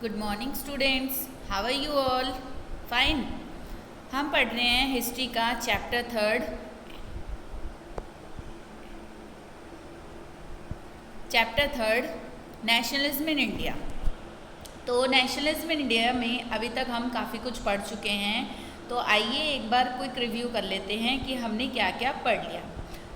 Good morning students, how are you all? Fine. हम पढ़ रहे हैं हिस्ट्री का chapter third nationalism in India. तो नेशनलिज्म इन इंडिया में अभी तक हम काफ़ी कुछ पढ़ चुके हैं, तो आइए एक बार क्विक रिव्यू कर लेते हैं कि हमने क्या क्या पढ़ लिया।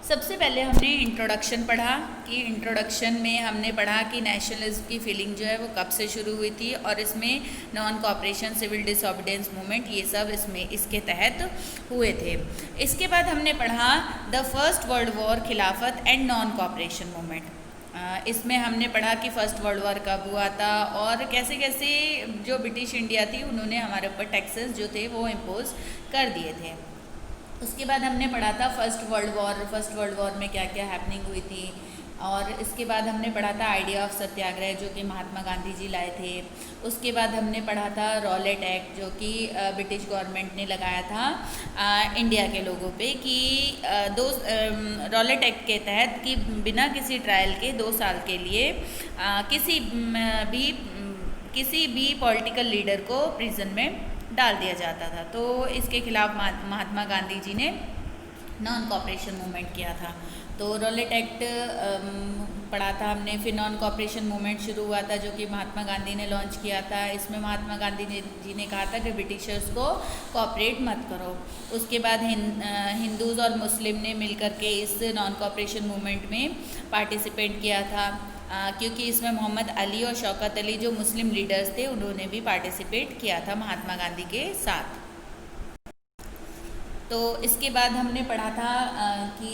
सबसे पहले हमने इंट्रोडक्शन पढ़ा कि इंट्रोडक्शन में हमने पढ़ा कि नेशनलिज्म की फीलिंग जो है वो कब से शुरू हुई थी और इसमें non cooperation, civil disobedience movement, ये सब इसके तहत हुए थे। इसके बाद हमने पढ़ा द फर्स्ट वर्ल्ड वॉर, खिलाफत एंड नॉन कॉपरेशन मूवमेंट। इसमें हमने पढ़ा कि फ़र्स्ट वर्ल्ड वॉर कब हुआ था और कैसे कैसे जो ब्रिटिश इंडिया थी उन्होंने हमारे ऊपर टैक्सेस जो थे वो इम्पोज कर दिए थे। उसके बाद हमने पढ़ा था फर्स्ट वर्ल्ड वॉर में क्या क्या हैपनिंग हुई थी। और इसके बाद हमने पढ़ा था आइडिया ऑफ सत्याग्रह जो कि महात्मा गांधी जी लाए थे। उसके बाद हमने पढ़ा था रॉलेट एक्ट जो कि ब्रिटिश गवर्नमेंट ने लगाया था इंडिया के लोगों पे कि रॉलेट एक्ट के तहत कि बिना किसी ट्रायल के 2 साल के लिए किसी भी पॉलिटिकल लीडर को प्रिजन में डाल दिया जाता था। तो इसके खिलाफ महात्मा गांधी जी ने नॉन कॉपरेशन मूवमेंट किया था। तो रॉलेट एक्ट पढ़ा था हमने। फिर नॉन कॉपरेशन मूवमेंट शुरू हुआ था जो कि महात्मा गांधी ने लॉन्च किया था। इसमें महात्मा गांधी जी ने कहा था कि ब्रिटिशर्स को कॉपरेट मत करो। उसके बाद हिंदूज़ और मुस्लिम ने मिलकर के इस नॉन कॉपरेशन मूवमेंट में पार्टिसिपेट किया था क्योंकि इसमें मोहम्मद अली और शौकत अली जो मुस्लिम लीडर्स थे उन्होंने भी पार्टिसिपेट किया था महात्मा गांधी के साथ। तो इसके बाद हमने पढ़ा था कि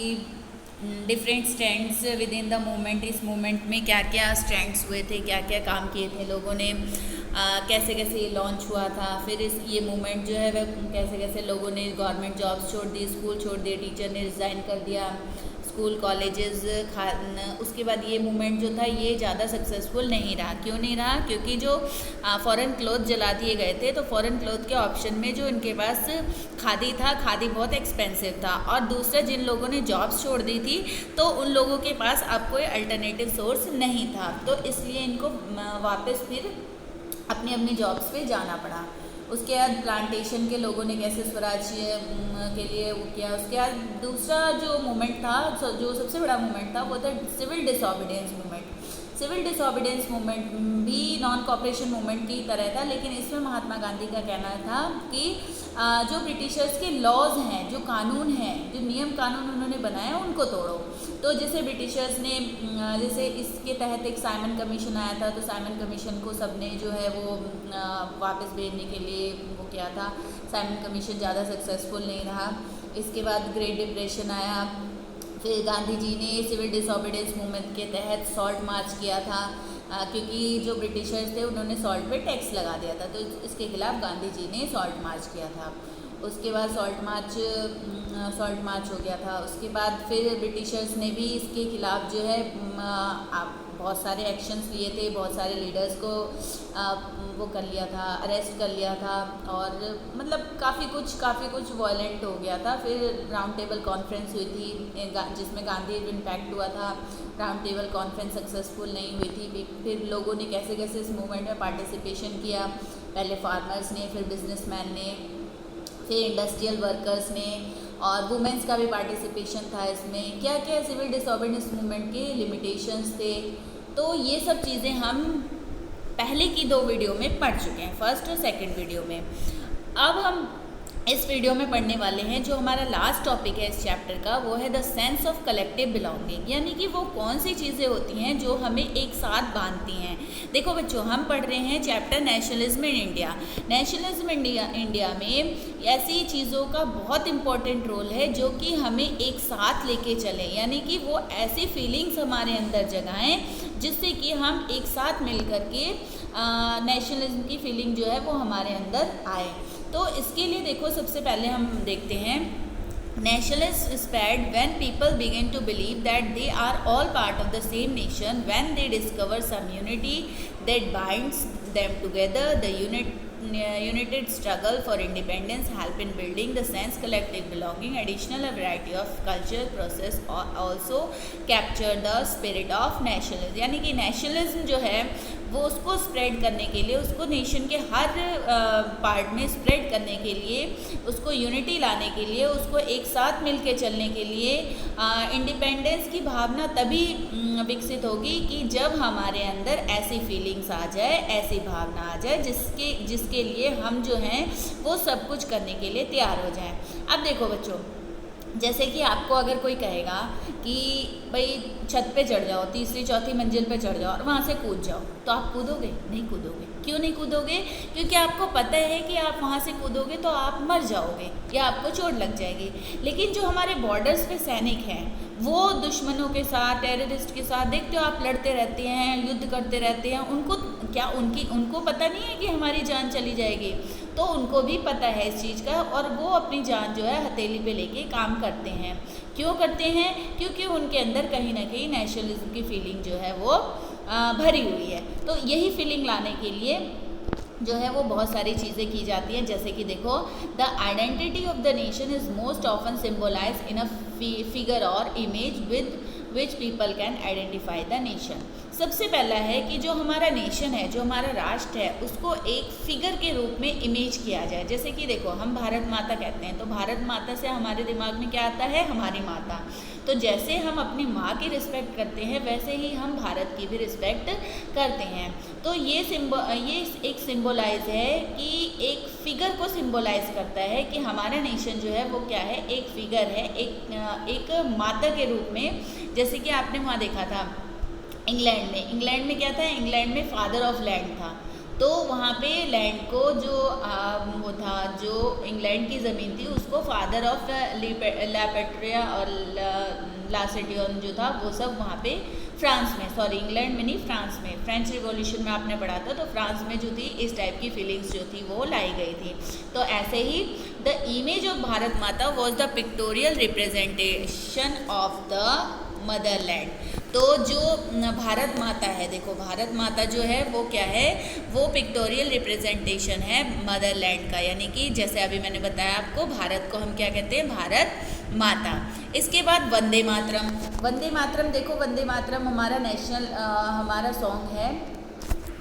different stands with in the movement. इस मूवमेंट में क्या क्या स्टैंड्स हुए थे, क्या क्या काम किए थे लोगों ने, कैसे कैसे ये लॉन्च हुआ था। फिर ये मूवमेंट जो है वह कैसे कैसे लोगों ने गवर्नमेंट जॉब्स छोड़ दी, स्कूल छोड़ दिए, टीचर ने रिज़ाइन कर दिया, स्कूल कॉलेजेस उसके बाद ये मूवमेंट जो था ये ज़्यादा सक्सेसफुल नहीं रहा। क्यों नहीं रहा? क्योंकि जो फ़ॉरेन क्लोथ जला दिए गए थे, तो फ़ॉरेन क्लोथ के ऑप्शन में जो इनके पास खादी था, खादी बहुत एक्सपेंसिव था। और दूसरा जिन लोगों ने जॉब्स छोड़ दी थी तो उन लोगों के पास अब कोई अल्टरनेटिव सोर्स नहीं था, तो इसलिए इनको वापस फिर अपनी अपनी जॉब्स पे जाना पड़ा। उसके बाद प्लांटेशन के लोगों ने कैसे स्वराज के लिए वो किया। उसके बाद दूसरा जो मूवमेंट था, जो सबसे बड़ा मूवमेंट था, वो था civil disobedience movement. Civil disobedience movement भी नॉन कॉपरेशन मूवमेंट की तरह था, लेकिन इसमें महात्मा गांधी का कहना था कि जो ब्रिटिशर्स के लॉज हैं, जो कानून हैं, जो नियम कानून उन्होंने बनाए उनको तोड़ो। तो जैसे ब्रिटिशर्स ने जैसे इसके तहत एक साइमन कमीशन आया था, तो साइमन कमीशन को सबने जो है वो वापस भेजने के लिए वो किया था। साइमन कमीशन ज़्यादा सक्सेसफुल नहीं रहा। इसके बाद ग्रेट डिप्रेशन आया। फिर गांधी जी ने सिविल डिसऑबिडेंस मूवमेंट के तहत सॉल्ट मार्च किया था क्योंकि जो ब्रिटिशर्स थे उन्होंने सॉल्ट पे टैक्स लगा दिया था, तो इसके खिलाफ गांधी जी ने सॉल्ट मार्च किया था। उसके बाद सॉल्ट मार्च हो गया था। उसके बाद फिर ब्रिटिशर्स ने भी इसके खिलाफ जो है बहुत सारे एक्शंस लिए थे, बहुत सारे लीडर्स को वो कर लिया था, अरेस्ट कर लिया था, और मतलब काफ़ी कुछ वायलेंट हो गया था। फिर राउंड टेबल कॉन्फ्रेंस हुई थी जिसमें गांधी इम्पैक्ट हुआ था। राउंड टेबल कॉन्फ्रेंस सक्सेसफुल नहीं हुई थी। फिर लोगों ने कैसे कैसे इस मूवमेंट में पार्टिसिपेशन किया, पहले फार्मर्स ने, फिर बिजनेसमैन ने, फिर इंडस्ट्रियल वर्कर्स ने, और वुमेंस का भी पार्टिसिपेशन था इसमें। क्या क्या सिविल डिसऑबिडेंस मूवमेंट के लिमिटेशंस थे, तो ये सब चीज़ें हम पहले की 2 वीडियो में पढ़ चुके हैं, फर्स्ट और सेकंड वीडियो में। अब हम इस वीडियो में पढ़ने वाले हैं जो हमारा लास्ट टॉपिक है इस चैप्टर का, वो है the sense of collective belonging, यानी कि वो कौन सी चीज़ें होती हैं जो हमें एक साथ बांधती हैं। देखो बच्चों, हम पढ़ रहे हैं chapter nationalism in India. Nationalism India में ऐसी चीज़ों का बहुत इम्पोर्टेंट रोल है जो कि हमें एक साथ लेके चले, यानी कि वो ऐसी फीलिंग्स हमारे अंदर जगाएं जिससे कि हम एक साथ मिल कर के नेशनलिज्म की फीलिंग जो है वो हमारे अंदर आए। तो इसके लिए देखो, सबसे पहले हम देखते हैं nationalism spread when people begin to believe that they are all part of the same nation, when they discover some unity that binds them together. The united struggle for independence help in building the sense collective belonging. Additional a variety of cultural process also capture the spirit of nationalism, यानी कि nationalism जो है वो उसको spread करने के लिए, उसको नेशन के हर पार्ट में स्प्रेड करने के लिए, उसको यूनिटी लाने के लिए, उसको एक साथ मिल के चलने के लिए इंडिपेंडेंस की भावना तभी विकसित होगी कि जब हमारे अंदर ऐसी फीलिंग्स आ जाए, ऐसी भावना आ जाए जिसके लिए हम जो हैं वो सब कुछ करने के लिए तैयार हो जाएं। अब देखो बच्चों, जैसे कि आपको अगर कोई कहेगा कि भाई छत पे चढ़ जाओ, तीसरी चौथी मंजिल पे चढ़ जाओ और वहाँ से कूद जाओ, तो आप कूदोगे? नहीं कूदोगे। क्यों नहीं कूदोगे? क्योंकि आपको पता है कि आप वहाँ से कूदोगे तो आप मर जाओगे या आपको चोट लग जाएगी। लेकिन जो हमारे बॉर्डर्स पे सैनिक हैं, वो दुश्मनों के साथ, टेररिस्ट के साथ, देखते हो आप लड़ते रहते हैं, युद्ध करते रहते हैं। उनको पता नहीं है कि हमारी जान चली जाएगी? तो उनको भी पता है इस चीज़ का, और वो अपनी जान जो है हथेली पे लेके काम करते हैं। क्यों करते हैं? क्योंकि उनके अंदर कहीं ना कहीं नेशनलिज्म की फीलिंग जो है वो भरी हुई है। तो यही फीलिंग लाने के लिए जो है वो बहुत सारी चीज़ें की जाती हैं। जैसे कि देखो, the identity of the nation is most often symbolise in a figure और image with which people can identify the nation. सबसे पहला है कि जो हमारा नेशन है, जो हमारा राष्ट्र है, उसको एक फिगर के रूप में इमेज किया जाए। जैसे कि देखो, हम भारत माता कहते हैं, तो भारत माता से हमारे दिमाग में क्या आता है? हमारी माता। तो जैसे हम अपनी माँ की रिस्पेक्ट करते हैं, वैसे ही हम भारत की भी रिस्पेक्ट करते हैं। तो ये एक सिंबलाइज है कि एक फिगर को सिंबलाइज करता है कि हमारा नेशन जो है वो क्या है? एक फिगर है, एक माता के रूप में। जैसे कि आपने वहाँ देखा था इंग्लैंड में क्या था? इंग्लैंड में फादर ऑफ लैंड था। तो वहाँ पे लैंड को जो वो था, जो इंग्लैंड की ज़मीन थी, उसको फादर ऑफ लैपेट्रिया और लासेटियन जो था वो सब वहाँ पे फ्रांस में, सॉरी इंग्लैंड में नहीं, फ्रांस में, फ्रेंच रिवॉल्यूशन में आपने पढ़ा था, तो फ्रांस में जो थी इस टाइप की फीलिंग्स जो थी वो लाई गई थी। तो ऐसे ही द इमेज ऑफ भारत माता was the pictorial representation of the Motherland. तो जो भारत माता है, देखो भारत माता जो है वो क्या है? वो पिक्टोरियल रिप्रेजेंटेशन है मदरलैंड का, यानी कि जैसे अभी मैंने बताया आपको, भारत को हम क्या कहते हैं? भारत माता। इसके बाद वंदे मातरम। वंदे मातरम देखो, वंदे मातरम हमारा नेशनल हमारा सॉन्ग है,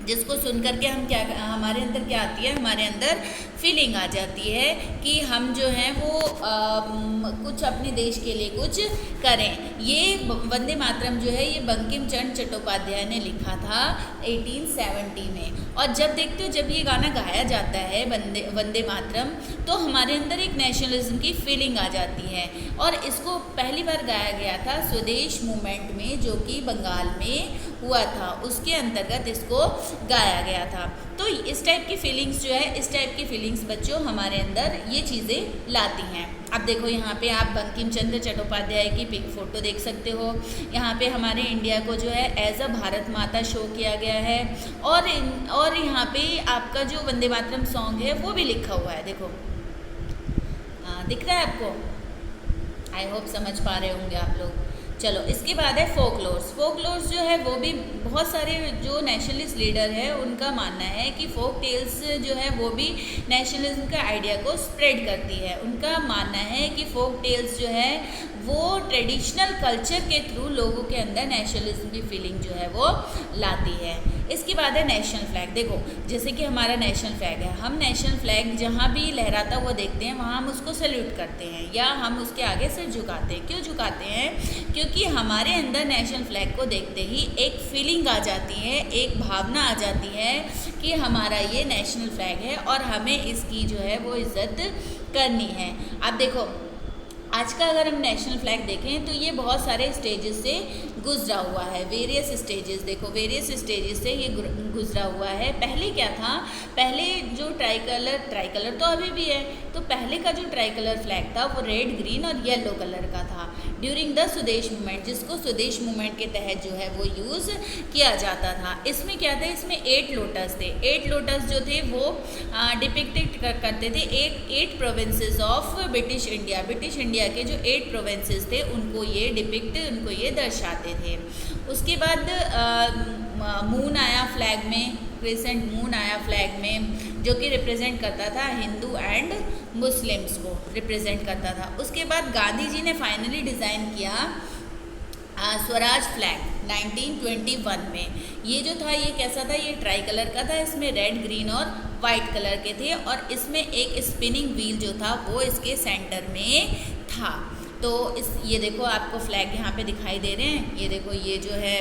जिसको सुन करके हम क्या, हमारे अंदर क्या आती है? हमारे अंदर फीलिंग आ जाती है कि हम जो हैं वो कुछ अपने देश के लिए कुछ करें। ये वंदे मातरम जो है ये बंकिम चंद्र चट्टोपाध्याय ने लिखा था 1870 में। और जब देखते हो, जब ये गाना गाया जाता है वंदे मातरम, तो हमारे अंदर एक नेशनलिज्म की फीलिंग आ जाती है। और इसको पहली बार गाया गया था स्वदेश मूवमेंट में, जो कि बंगाल में हुआ था, उसके अंतर्गत इसको गाया गया था। तो इस टाइप की फीलिंग्स जो है, इस टाइप की फीलिंग्स बच्चों हमारे अंदर ये चीज़ें लाती हैं। अब देखो यहाँ पे आप बंकिम चंद्र चट्टोपाध्याय की पिक फोटो देख सकते हो। यहाँ पे हमारे इंडिया को जो है एज अ भारत माता शो किया गया है। और यहाँ पे आपका जो वंदे मातरम सॉन्ग है वो भी लिखा हुआ है, देखो दिख रहा है आपको? आई होप समझ पा रहे होंगे आप लोग। चलो, इसके बाद है फोकलोर्स। फोकलोर्स जो है वो भी बहुत सारे जो नेशनलिस्ट लीडर है उनका मानना है कि फोक टेल्स जो है वो भी नेशनलिज्म का आइडिया को स्प्रेड करती है। उनका मानना है कि फोक टेल्स जो है वो ट्रेडिशनल कल्चर के थ्रू लोगों के अंदर नेशनलिज्म की फीलिंग जो है वो लाती है। इसके बाद है नेशनल फ्लैग। देखो, जैसे कि हमारा नेशनल फ्लैग है, हम नेशनल फ्लैग जहाँ भी लहराता हुआ देखते हैं वहाँ हम उसको सैल्यूट करते हैं या हम उसके आगे सिर झुकाते हैं। क्यों झुकाते हैं? क्योंकि हमारे अंदर नेशनल फ्लैग को देखते ही एक फीलिंग आ जाती है, एक भावना आ जाती है कि हमारा ये नेशनल फ्लैग है और हमें इसकी जो है वो इज़्ज़त करनी है। अब देखो, आज का अगर हम नेशनल फ्लैग देखें तो ये बहुत सारे स्टेजेस से गुजरा हुआ है। वेरियस स्टेजेस, देखो वेरियस स्टेजेस से ये गुजरा हुआ है। पहले क्या था? पहले जो ट्राई कलर तो अभी भी है, तो पहले का जो ट्राई कलर फ्लैग था वो रेड, ग्रीन और येलो कलर का था ड्यूरिंग द स्वदेश मूवमेंट, जिसको स्वदेश मूवमेंट के तहत जो है वो यूज़ किया जाता था। इसमें क्या था? इसमें 8 लोटस थे। 8 लोटस जो थे वो डिपिक्टेड करते थे 8 provinces of British India. British India के जो 8 प्रोविंसेस थे उनको ये दर्शाते थे। उसके बाद मून आया फ्लैग में, क्रिसेंट मून आया फ्लैग में, जो कि रिप्रेजेंट करता था हिंदू एंड मुस्लिम्स को रिप्रेजेंट करता था। उसके बाद गांधी जी ने फाइनली डिज़ाइन किया स्वराज फ्लैग 1921 में। ये जो था ये कैसा था, ये ट्राई कलर का था, इसमें रेड ग्रीन और वाइट कलर के थे और इसमें एक स्पिनिंग व्हील जो था वो इसके सेंटर में था। तो ये देखो आपको फ्लैग यहाँ पे दिखाई दे रहे हैं, ये देखो ये जो है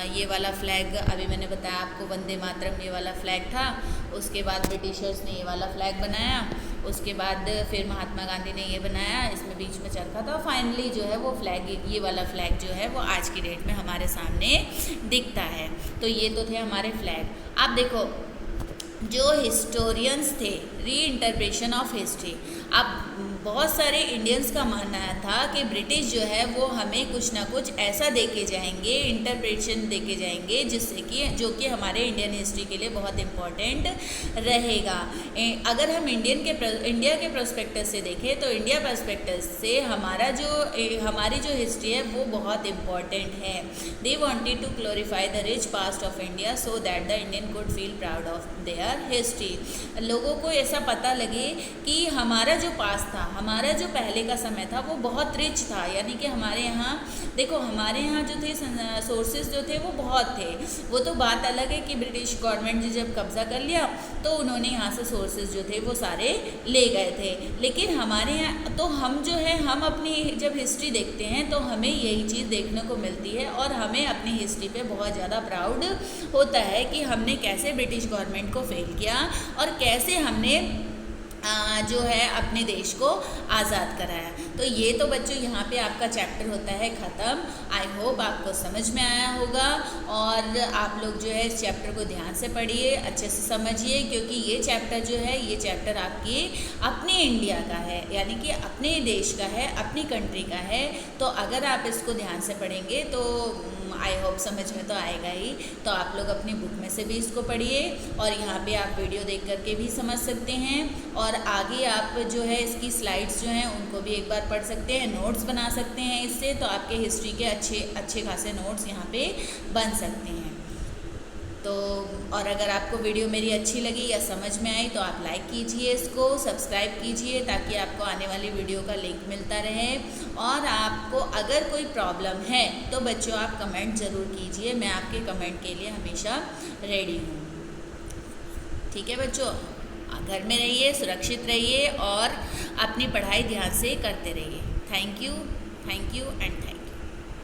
ये वाला फ्लैग अभी मैंने बताया आपको, वंदे मातरम ये वाला फ्लैग था। उसके बाद ब्रिटिशर्स ने ये वाला फ्लैग बनाया, उसके बाद फिर महात्मा गांधी ने ये बनाया, इसमें बीच में चरखा था। फाइनली जो है वो फ्लैग, ये वाला फ्लैग जो है वो आज की डेट में हमारे सामने दिखता है। तो ये तो थे हमारे फ्लैग। आप देखो जो हिस्टोरियंस थे, री इंटरप्रेशन ऑफ हिस्ट्री। अब बहुत सारे इंडियंस का मानना था कि ब्रिटिश जो है वो हमें कुछ ना कुछ ऐसा दे के जाएंगे, इंटरप्रेशन दे के जाएंगे जिससे कि जो कि हमारे इंडियन हिस्ट्री के लिए बहुत इम्पॉर्टेंट रहेगा। अगर हम इंडिया के प्रोस्पेक्टस से देखें तो इंडिया प्रोस्पेक्टस से हमारी जो हिस्ट्री है वो बहुत इम्पॉर्टेंट है। They wanted to glorify the rich past of India so that the Indian could feel proud of their history. लोगों को ऐसा पता लगे कि हमारा जो पास्ट था, हमारा जो पहले का समय था वो बहुत रिच था। यानी कि हमारे यहाँ देखो, हमारे यहाँ जो थे सोर्सेज जो थे वो बहुत थे। वो तो बात अलग है कि ब्रिटिश गवर्नमेंट ने जब कब्ज़ा कर लिया तो उन्होंने यहाँ से सोर्सेज जो थे वो सारे ले गए थे। लेकिन हमारे यहाँ तो हम जो है, हम अपनी जब हिस्ट्री देखते हैं तो हमें यही चीज़ देखने को मिलती है और हमें अपनी हिस्ट्री पे बहुत ज़्यादा प्राउड होता है कि हमने कैसे ब्रिटिश गवर्नमेंट को फेल किया और कैसे हमने जो है अपने देश को आज़ाद कराया। तो ये तो बच्चों यहाँ पे आपका चैप्टर होता है ख़त्म। आई होप आपको समझ में आया होगा और आप लोग जो है इस चैप्टर को ध्यान से पढ़िए, अच्छे से समझिए, क्योंकि ये चैप्टर जो है ये चैप्टर आपकी अपने इंडिया का है, यानी कि अपने देश का है, अपनी कंट्री का है। तो अगर आप इसको ध्यान से पढ़ेंगे तो आई होप समझ में तो आएगा ही। तो आप लोग अपनी बुक में से भी इसको पढ़िए और यहाँ पे आप वीडियो देख करके भी समझ सकते हैं और आगे आप जो है इसकी स्लाइड्स जो हैं उनको भी एक बार पढ़ सकते हैं, नोट्स बना सकते हैं इससे। तो आपके हिस्ट्री के अच्छे खासे नोट्स यहाँ पे बन सकते हैं। तो और अगर आपको वीडियो मेरी अच्छी लगी या समझ में आई तो आप लाइक कीजिए, इसको सब्सक्राइब कीजिए ताकि आपको आने वाली वीडियो का लिंक मिलता रहे। और आपको अगर कोई प्रॉब्लम है तो बच्चों आप कमेंट ज़रूर कीजिए, मैं आपके कमेंट के लिए हमेशा रेडी हूँ। ठीक है बच्चों, घर में रहिए, सुरक्षित रहिए और अपनी पढ़ाई ध्यान से करते रहिए। Thank you and thank